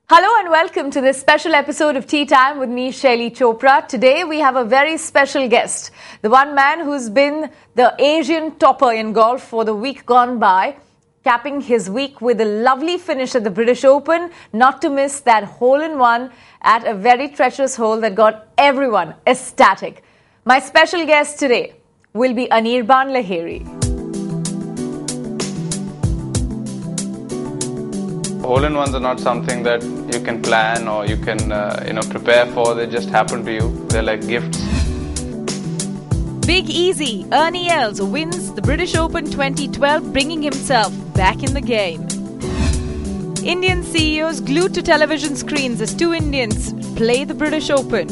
Hello and welcome to this special episode of Tea Time with me, Shaili Chopra. Today we have a very special guest, the one man who's been the Asian topper in golf for the week gone by, capping his week with a lovely finish at the British Open, not to miss that hole-in-one at a very treacherous hole that got everyone ecstatic. My special guest today will be Anirban Lahiri. Hole-in-ones are not something that you can plan or you can prepare for. They just happen to you. They're like gifts. Big Easy, Ernie Els wins the British Open 2012, bringing himself back in the game. Indian CEOs glued to television screens as two Indians play the British Open.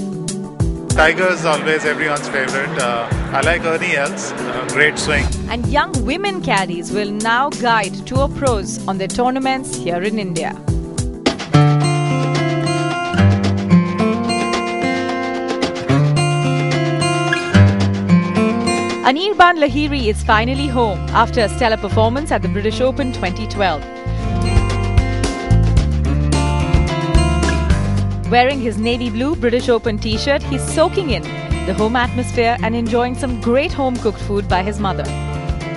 Tiger is always everyone's favorite. I like Ernie Els, great swing. And young women caddies will now guide tour pros on their tournaments here in India. Anirban Lahiri is finally home after a stellar performance at the British Open 2012. Wearing his navy blue British Open t-shirt, he's soaking in the home atmosphere and enjoying some great home-cooked food by his mother.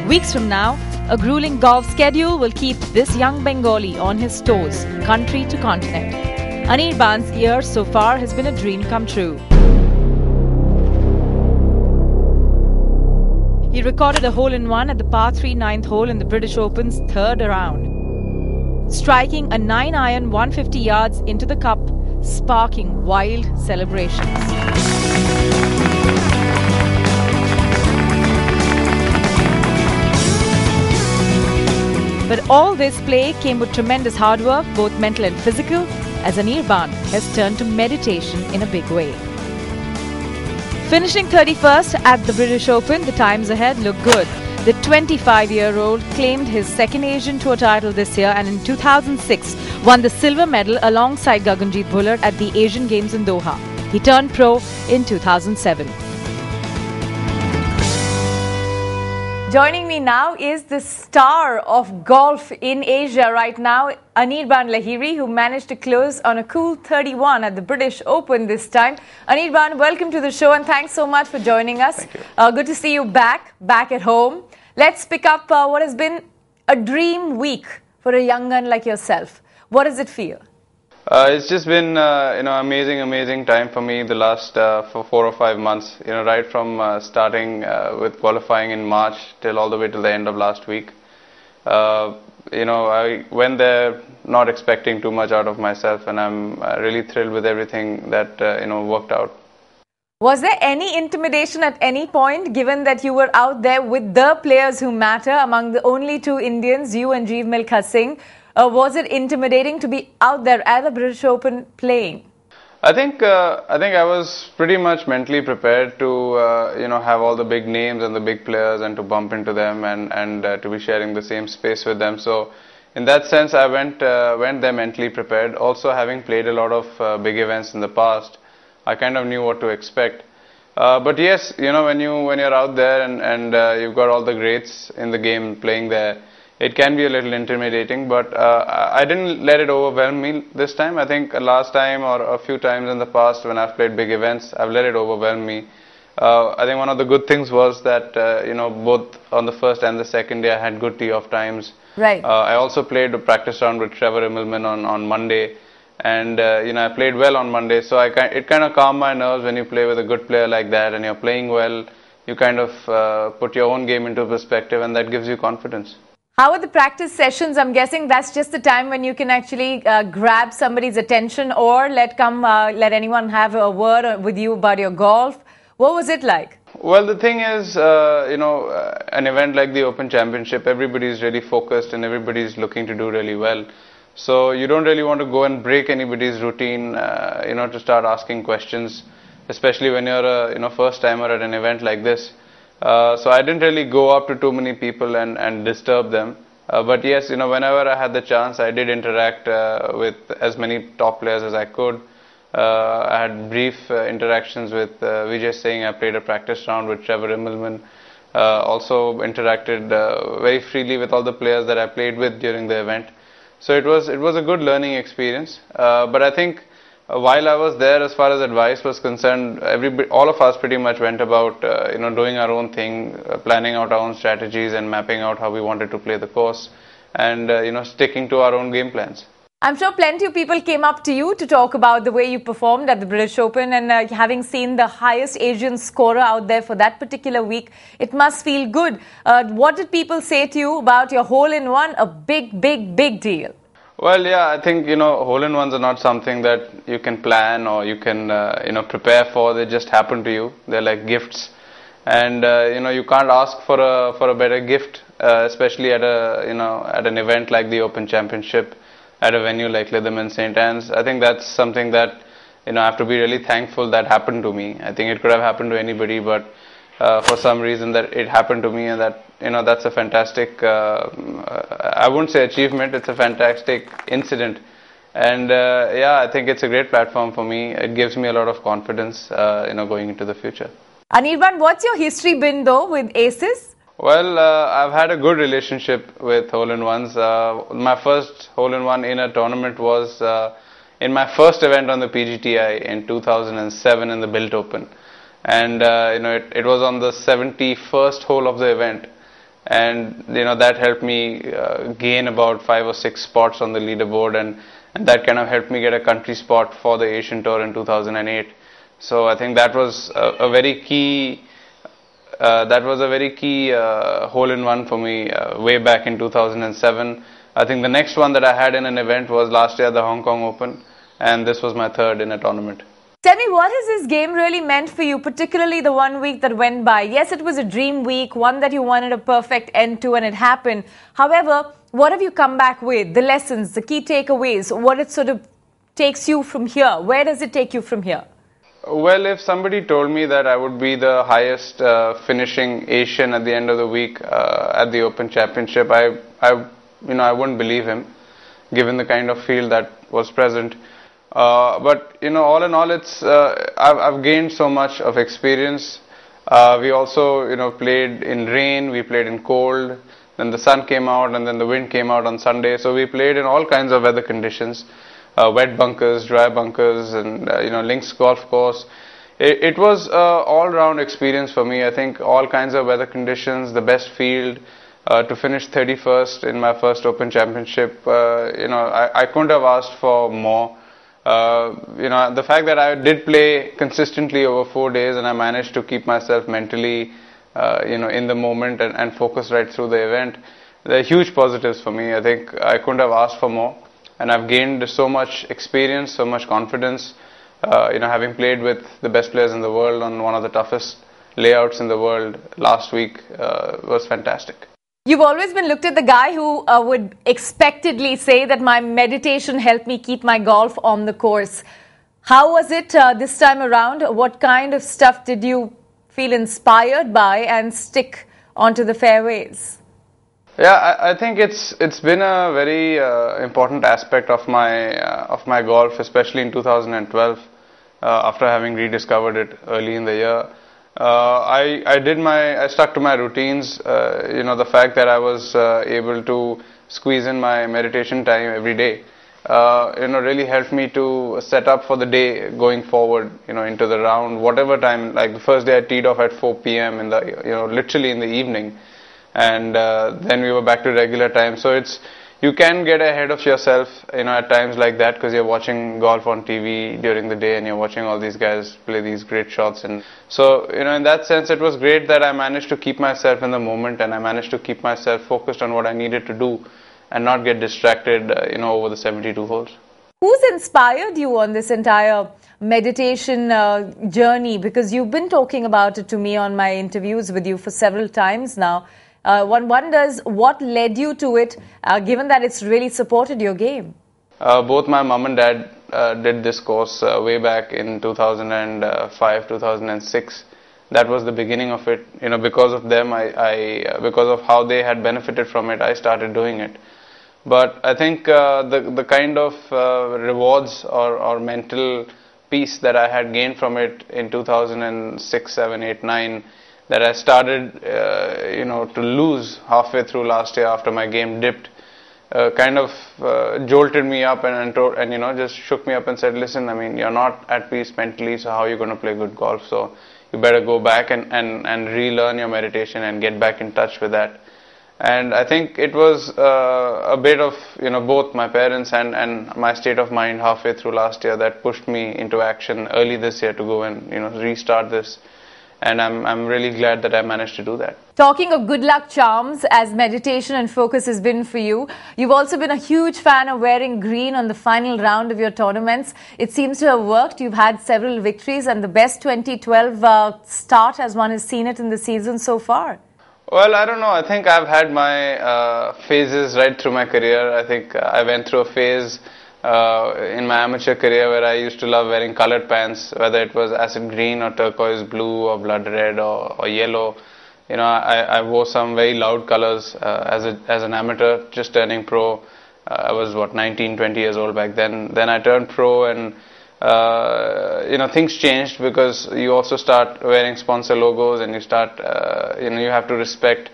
Weeks from now, a grueling golf schedule will keep this young Bengali on his toes, country to continent. Anirban's year so far has been a dream come true. He recorded a hole-in-one at the par 3 9th hole in the British Open's third round, striking a 9-iron 150 yards into the cup, sparking wild celebrations. But all this play came with tremendous hard work, both mental and physical, as Anirban has turned to meditation in a big way. Finishing 31st at the British Open, the times ahead look good. The 25-year-old claimed his second Asian Tour title this year and in 2006 won the silver medal alongside Gaganjeet Bhullar at the Asian Games in Doha. He turned pro in 2007. Joining me now is the star of golf in Asia right now, Anirban Lahiri, who managed to close on a cool 31 at the British Open this time. Anirban, welcome to the show and thanks so much for joining us. Thank you. Good to see you back at home. Let's pick up what has been a dream week for a young gun like yourself. What does it feel? It's just been amazing time for me the last for 4 or 5 months. Right from starting with qualifying in March till all the way till the end of last week. I went there not expecting too much out of myself, and I'm really thrilled with everything that worked out. Was there any intimidation at any point, given that you were out there with the players who matter, among the only two Indians, you and Jeev Milkha Singh? Was it intimidating to be out there at the British Open playing? I think I was pretty much mentally prepared to have all the big names and the big players and to bump into them and to be sharing the same space with them. So in that sense, I went there mentally prepared. Also, having played a lot of big events in the past, I kind of knew what to expect. But yes, when you're out there and you've got all the greats in the game playing there, it can be a little intimidating, but I didn't let it overwhelm me this time. I think last time or a few times in the past when I've played big events, I've let it overwhelm me. I think one of the good things was that, both on the first and the second day I had good tee-off times. Right. I also played a practice round with Trevor Immelman on Monday, and I played well on Monday. So it kind of calmed my nerves when you play with a good player like that and you're playing well. You kind of put your own game into perspective, and that gives you confidence. How are the practice sessions? I'm guessing that's just the time when you can actually grab somebody's attention or let anyone have a word with you about your golf. What was it like? Well, the thing is, an event like the Open Championship, everybody's really focused and everybody's looking to do really well. So you don't really want to go and break anybody's routine, to start asking questions, especially when you're a first timer at an event like this. So I didn't really go up to too many people and disturb them. But yes, whenever I had the chance, I did interact with as many top players as I could. I had brief interactions with Vijay Singh. I played a practice round with Trevor Immelman. Also interacted very freely with all the players that I played with during the event. So it was a good learning experience. But I think while I was there, as far as advice was concerned, all of us pretty much went about doing our own thing, planning out our own strategies and mapping out how we wanted to play the course, and sticking to our own game plans. I'm sure plenty of people came up to you to talk about the way you performed at the British Open, and having seen the highest Asian scorer out there for that particular week, it must feel good. What did people say to you about your hole-in-one? A big, big, big deal. Well, yeah, I think, hole-in-ones are not something that you can plan or you can, prepare for. They just happen to you. They're like gifts. And, you can't ask for a better gift, especially at an event like the Open Championship, at a venue like Lytham and St. Anne's. I think that's something that, I have to be really thankful that happened to me. I think it could have happened to anybody, but for some reason that it happened to me, and that, that's a fantastic, I wouldn't say achievement, it's a fantastic incident. And I think it's a great platform for me. It gives me a lot of confidence, going into the future. Anirban, what's your history been though with aces? Well, I've had a good relationship with hole-in-ones. My first hole-in-one in a tournament was in my first event on the PGTI in 2007 in the Built Open. And, it was on the 71st hole of the event. And, that helped me gain about 5 or 6 spots on the leaderboard. And that kind of helped me get a country spot for the Asian Tour in 2008. So I think that was a very key hole-in-one for me way back in 2007. I think the next one that I had in an event was last year at the Hong Kong Open, and this was my third in a tournament. Tell me, what has this game really meant for you, particularly the 1 week that went by? Yes, it was a dream week, one that you wanted a perfect end to, and it happened. However, what have you come back with? The lessons, the key takeaways, what it sort of takes you from here? Where does it take you from here? Well, if somebody told me that I would be the highest finishing Asian at the end of the week at the Open Championship, I wouldn't believe him, given the kind of field that was present. But all in all, it's I've gained so much of experience. We also played in rain, we played in cold, then the sun came out, and then the wind came out on Sunday. So we played in all kinds of weather conditions. Wet bunkers, dry bunkers, and links golf course. It was all-round experience for me. I think all kinds of weather conditions, the best field, to finish 31st in my first Open Championship. I couldn't have asked for more. The fact that I did play consistently over 4 days, and I managed to keep myself mentally, in the moment and focus right through the event, they're huge positives for me. I think I couldn't have asked for more. And I've gained so much experience, so much confidence, having played with the best players in the world on one of the toughest layouts in the world last week was fantastic. You've always been looked at the guy who would expectedly say that my meditation helped me keep my golf on the course. How was it this time around? What kind of stuff did you feel inspired by and stick onto the fairways? Yeah, I think it's been a very important aspect of my golf, especially in 2012, after having rediscovered it early in the year. I stuck to my routines. The fact that I was able to squeeze in my meditation time every day, really helped me to set up for the day going forward. Into the round, whatever time. Like the first day, I teed off at 4 p.m. in the literally in the evening. And then we were back to regular time. So you can get ahead of yourself, at times like that, because you're watching golf on TV during the day and you're watching all these guys play these great shots. And so, in that sense, it was great that I managed to keep myself in the moment, and I managed to keep myself focused on what I needed to do and not get distracted, over the 72 holes. Who's inspired you on this entire meditation journey? Because you've been talking about it to me on my interviews with you for several times now. One wonders what led you to it, given that it's really supported your game. Both my mom and dad did this course way back in 2005, 2006. That was the beginning of it. Because of them, because of how they had benefited from it, I started doing it. But I think the kind of rewards or mental peace that I had gained from it in 2006, 7, 8, 9, that I started, to lose halfway through last year after my game dipped. kind of jolted me up and you know, just shook me up and said, listen, I mean, you're not at peace mentally, so how are you going to play good golf? So you better go back and relearn your meditation and get back in touch with that. And I think it was a bit of, you know, both my parents and my state of mind halfway through last year that pushed me into action early this year to go and, you know, restart this. And I'm really glad that I managed to do that. Talking of good luck charms, as meditation and focus has been for you, you've also been a huge fan of wearing green on the final round of your tournaments. It seems to have worked. You've had several victories and the best 2012 start as one has seen it in the season so far. Well, I don't know. I think I've had my phases right through my career. I think I went through a phase in my amateur career where I used to love wearing colored pants, whether it was acid green or turquoise blue or blood red or yellow. You know, I wore some very loud colors as an amateur, just turning pro. I was 19, 20 years old back then. Then I turned pro, and you know, things changed because you also start wearing sponsor logos, and you start you know, you have to respect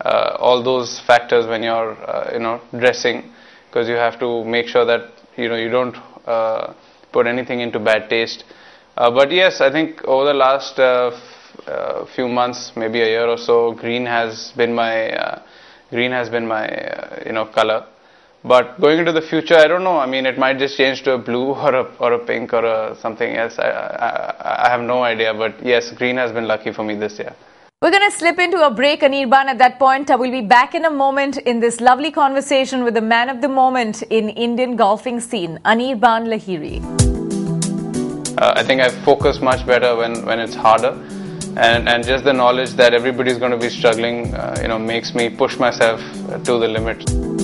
all those factors when you're you know, dressing, because you have to make sure that, you know, you don't put anything into bad taste. But yes, I think over the last few months, maybe a year or so, green has been my you know, color. But going into the future, I don't know. I mean, it might just change to a blue or a pink or something else. I have no idea. But yes, green has been lucky for me this year. We're going to slip into a break, Anirban. At that point, we'll be back in a moment in this lovely conversation with the man of the moment in Indian golfing scene, Anirban Lahiri. I think I focus much better when it's harder. And just the knowledge that everybody's going to be struggling, you know, makes me push myself to the limit.